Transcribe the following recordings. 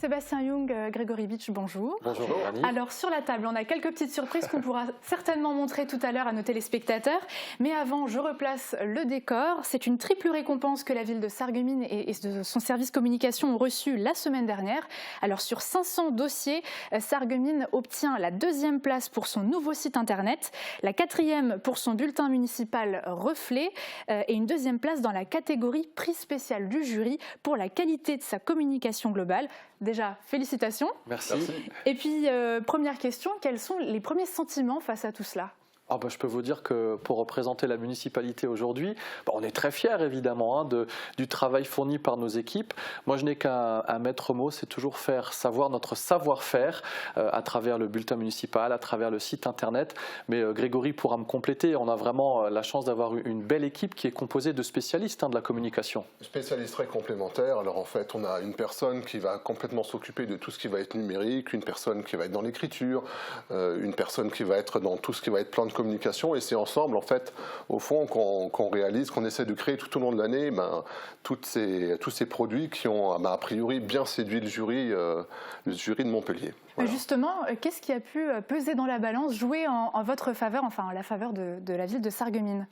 Sébastien Young, Grégory Bitsch, bonjour. Bonjour. Alors sur la table, on a quelques petites surprises qu'on pourra certainement montrer tout à l'heure à nos téléspectateurs. Mais avant, je replace le décor. C'est une triple récompense que la ville de Sarreguemines et son service communication ont reçu la semaine dernière. Alors sur 500 dossiers, Sarreguemines obtient la 2e place pour son nouveau site internet, la 4e pour son bulletin municipal Reflet et une 2e place dans la catégorie prix spécial du jury pour la qualité de sa communication globale. Déjà, félicitations. Merci. Et puis, première question, quels sont les premiers sentiments face à tout cela ? Je peux vous dire que pour représenter la municipalité aujourd'hui, on est très fiers évidemment du travail fourni par nos équipes. Moi je n'ai qu'un maître mot, c'est toujours faire savoir notre savoir-faire à travers le bulletin municipal, à travers le site internet. Mais Grégory pourra me compléter, on a vraiment la chance d'avoir une belle équipe qui est composée de spécialistes de la communication. Spécialistes très complémentaires. Alors en fait on a une personne qui va complètement s'occuper de tout ce qui va être numérique, une personne qui va être dans l'écriture, une personne qui va être dans tout ce qui va être plan de communication, et c'est ensemble en fait au fond qu'on réalise, qu'on essaie de créer tout au long de l'année tous ces produits qui ont a priori bien séduit le jury de Montpellier. Voilà. Justement, qu'est-ce qui a pu peser dans la balance, jouer en votre faveur, enfin en la faveur de la ville de Sarreguemines ?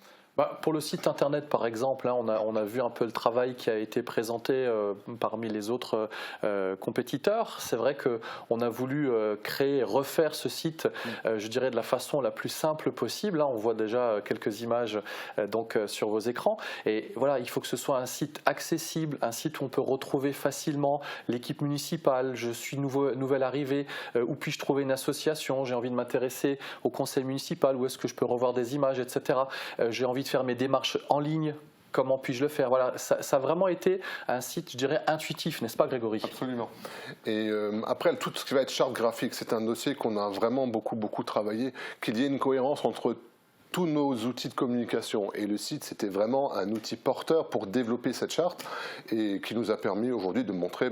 Pour le site internet par exemple, on a vu un peu le travail qui a été présenté parmi les autres compétiteurs. C'est vrai qu'on a voulu créer, refaire ce site, je dirais de la façon la plus simple possible. On voit déjà quelques images sur vos écrans. Et voilà, il faut que ce soit un site accessible, un site où on peut retrouver facilement l'équipe municipale. Je suis nouvelle arrivée, où puis-je trouver une association? J'ai envie de m'intéresser au conseil municipal, où est-ce que je peux revoir des images, etc. J'ai envie de faire mes démarches en ligne, comment puis-je le faire? Voilà, ça a vraiment été un site, je dirais, intuitif, n'est-ce pas Grégory? Absolument. Et après, tout ce qui va être charte graphique, c'est un dossier qu'on a vraiment beaucoup travaillé, qu'il y ait une cohérence entre tous nos outils de communication. Et le site, c'était vraiment un outil porteur pour développer cette charte et qui nous a permis aujourd'hui de montrer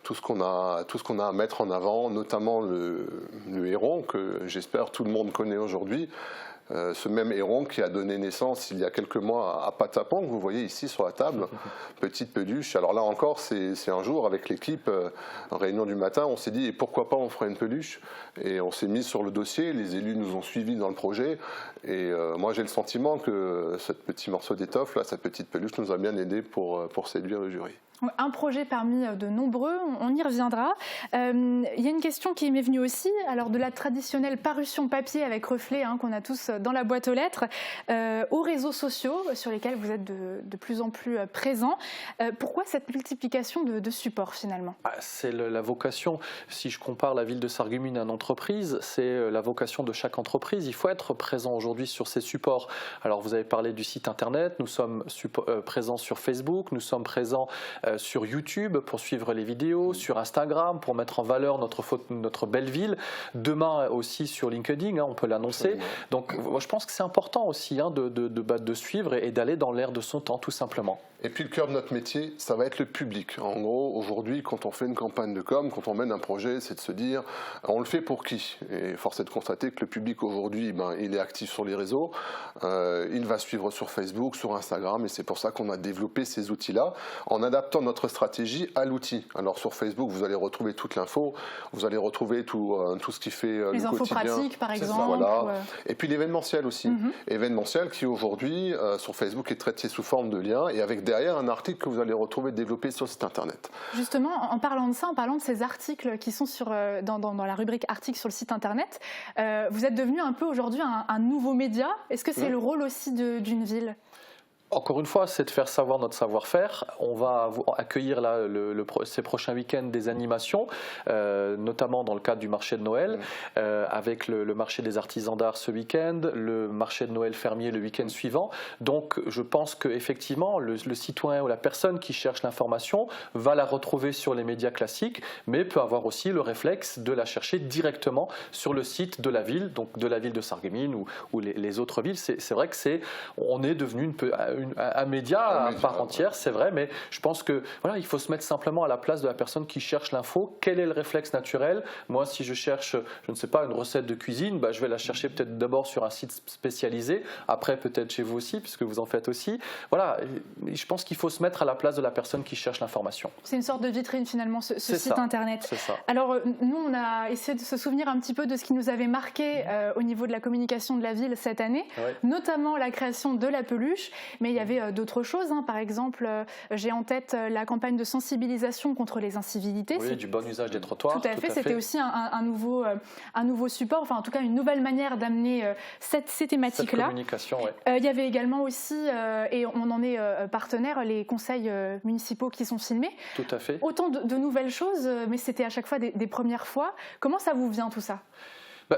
tout ce qu'on a à mettre en avant, notamment le héron, que j'espère tout le monde connaît aujourd'hui. Ce même héron qui a donné naissance il y a quelques mois à Patapon, que vous voyez ici sur la table, petite peluche. Alors là encore, c'est un jour avec l'équipe, en réunion du matin, on s'est dit et pourquoi pas on ferait une peluche, et on s'est mis sur le dossier, les élus nous ont suivis dans le projet, et moi j'ai le sentiment que ce petit morceau d'étoffe, là, cette petite peluche nous a bien aidé pour séduire le jury. Un projet parmi de nombreux, on y reviendra. Il y a une question qui m'est venue aussi, alors de la traditionnelle parution papier avec reflet qu'on a tous dans la boîte aux lettres, aux réseaux sociaux sur lesquels vous êtes de plus en plus présents. Pourquoi cette multiplication de supports finalement? C'est la vocation, si je compare la ville de Sarreguemines à une entreprise, c'est la vocation de chaque entreprise. Il faut être présent aujourd'hui sur ces supports. Alors vous avez parlé du site internet, nous sommes présents sur Facebook, nous sommes présents sur YouTube pour suivre les vidéos, sur Instagram pour mettre en valeur notre belle ville, demain aussi sur LinkedIn, on peut l'annoncer. Donc je pense que c'est important aussi de suivre et d'aller dans l'air de son temps tout simplement. Et puis le cœur de notre métier, ça va être le public. En gros, aujourd'hui, quand on fait une campagne de com, quand on mène un projet, c'est de se dire, on le fait pour qui? Et force est de constater que le public aujourd'hui, il est actif sur les réseaux, il va suivre sur Facebook, sur Instagram, et c'est pour ça qu'on a développé ces outils-là, en adaptant notre stratégie à l'outil. Alors sur Facebook, vous allez retrouver toute l'info, vous allez retrouver tout ce qui fait le quotidien. Les infos pratiques, par exemple. Voilà. Et puis l'événementiel aussi. Événementiel qui aujourd'hui, sur Facebook, est traité sous forme de liens, et avec derrière un article que vous allez retrouver développé sur le site internet. Justement, en parlant de ça, en parlant de ces articles qui sont dans la rubrique articles sur le site internet, vous êtes devenu un peu aujourd'hui un nouveau média. Est-ce que c'est le rôle aussi d'une ville ? Encore une fois, c'est de faire savoir notre savoir-faire. On va accueillir là, ces prochains week-ends des animations, notamment dans le cadre du marché de Noël, avec le marché des artisans d'art ce week-end, le marché de Noël fermier le week-end suivant. Donc je pense qu'effectivement, le citoyen ou la personne qui cherche l'information va la retrouver sur les médias classiques, mais peut avoir aussi le réflexe de la chercher directement sur le site de la ville, donc de la ville de Sarreguemines ou les autres villes. C'est vrai que on est devenu un média à part entière, c'est vrai, mais je pense que voilà, il faut se mettre simplement à la place de la personne qui cherche l'info. Quel est le réflexe naturel? Moi, si je cherche, je ne sais pas, une recette de cuisine, bah, je vais la chercher peut-être d'abord sur un site spécialisé, après peut-être chez vous aussi, puisque vous en faites aussi. Voilà, et je pense qu'il faut se mettre à la place de la personne qui cherche l'information. C'est une sorte de vitrine finalement, ce site internet. C'est ça. Alors nous, on a essayé de se souvenir un petit peu de ce qui nous avait marqué au niveau de la communication de la ville cette année, notamment la création de la peluche, mais il y avait d'autres choses. Par exemple, j'ai en tête la campagne de sensibilisation contre les incivilités. Oui, du bon usage des trottoirs. Tout à fait, c'était aussi un nouveau support, enfin en tout cas une nouvelle manière d'amener ces thématiques-là. Cette communication, oui. Il y avait également aussi, et on en est partenaire, les conseils municipaux qui sont filmés. Tout à fait. Autant de nouvelles choses, mais c'était à chaque fois des premières fois. Comment ça vous vient tout ça ?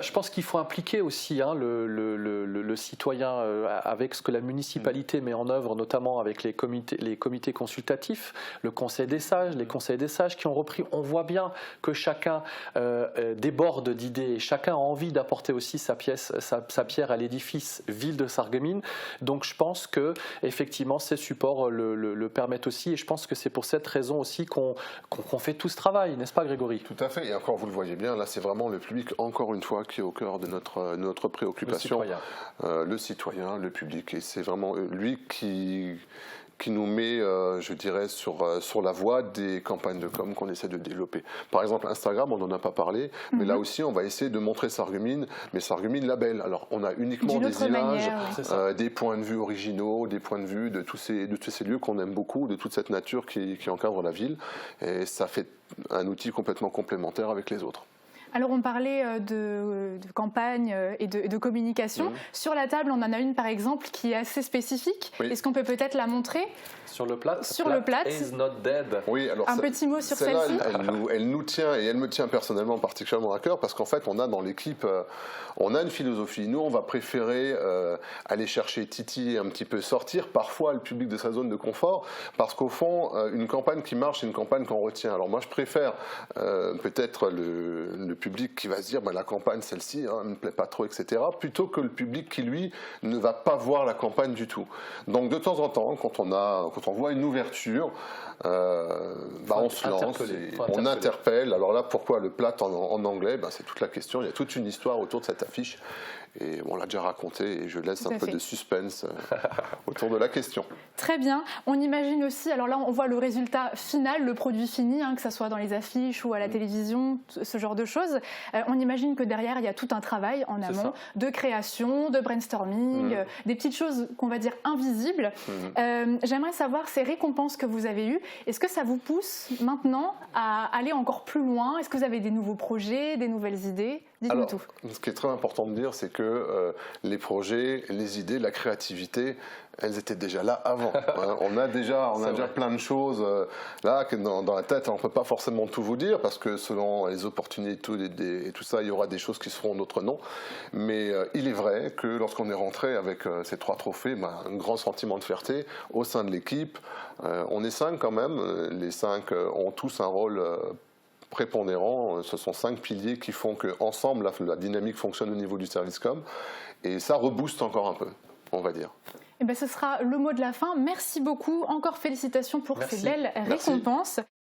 Je pense qu'il faut impliquer aussi le citoyen avec ce que la municipalité met en œuvre, notamment avec les comités consultatifs, le Conseil des sages, les conseils des sages qui ont repris. On voit bien que chacun déborde d'idées, chacun a envie d'apporter aussi sa pierre à l'édifice ville de Sarreguemines. Donc je pense que effectivement ces supports le permettent aussi, et je pense que c'est pour cette raison aussi qu'on fait tout ce travail, n'est-ce pas Grégory? Tout à fait, et encore vous le voyez bien, là c'est vraiment le public, encore une fois, qui est au cœur de notre préoccupation. Le citoyen, le public. Et c'est vraiment lui qui nous met, je dirais, sur la voie des campagnes de com qu'on essaie de développer. Par exemple, Instagram, on n'en a pas parlé, mais là aussi, on va essayer de montrer Sarreguemines, mais Sarreguemines label. Alors, on a uniquement des images, des points de vue originaux, des points de vue de tous ces lieux qu'on aime beaucoup, de toute cette nature qui encadre la ville. Et ça fait un outil complètement complémentaire avec les autres. Alors on parlait de campagne et de communication. Sur la table, on en a une par exemple qui est assez spécifique. Est-ce qu'on peut peut-être la montrer ? Sur le plat. Sur le plat. Is not dead. Oui, alors un petit mot sur celle-ci. Elle nous tient, et elle me tient personnellement particulièrement à cœur, parce qu'en fait, on a dans l'équipe, on a une philosophie. Nous, on va préférer aller chercher, titiller, un petit peu sortir parfois le public de sa zone de confort, parce qu'au fond, une campagne qui marche, c'est une campagne qu'on retient. Alors moi, je préfère peut-être le public qui va se dire la campagne, celle-ci, ne me plaît pas trop, etc., plutôt que le public qui, lui, ne va pas voir la campagne du tout. Donc de temps en temps, quand on voit une ouverture, on se lance, on interpelle. Alors là, pourquoi le plat en anglais? C'est toute la question. Il y a toute une histoire autour de cette affiche. Et on l'a déjà raconté, et je laisse un peu de suspense autour de la question. Très bien. On imagine aussi, alors là on voit le résultat final, le produit fini, que ce soit dans les affiches ou à la télévision, ce genre de choses. On imagine que derrière il y a tout un travail en amont de création, de brainstorming, des petites choses qu'on va dire invisibles. J'aimerais savoir ces récompenses que vous avez eues, est-ce que ça vous pousse maintenant à aller encore plus loin? Est-ce que vous avez des nouveaux projets, des nouvelles idées? Dites-nous tout. Ce qui est très important de dire, c'est que les projets, les idées, la créativité, elles étaient déjà là avant. On a déjà plein de choses là dans la tête. On ne peut pas forcément tout vous dire, parce que selon les opportunités et tout ça, il y aura des choses qui seront en notre nom. Mais il est vrai que lorsqu'on est rentré avec ces 3 trophées, un grand sentiment de fierté au sein de l'équipe. On est 5 quand même. Les 5 ont tous un rôle prépondérant. Ce sont 5 piliers qui font qu'ensemble, la dynamique fonctionne au niveau du service com. Et ça rebooste encore un peu, on va dire. Ce sera le mot de la fin. Merci beaucoup. Encore félicitations pour ces belles récompenses.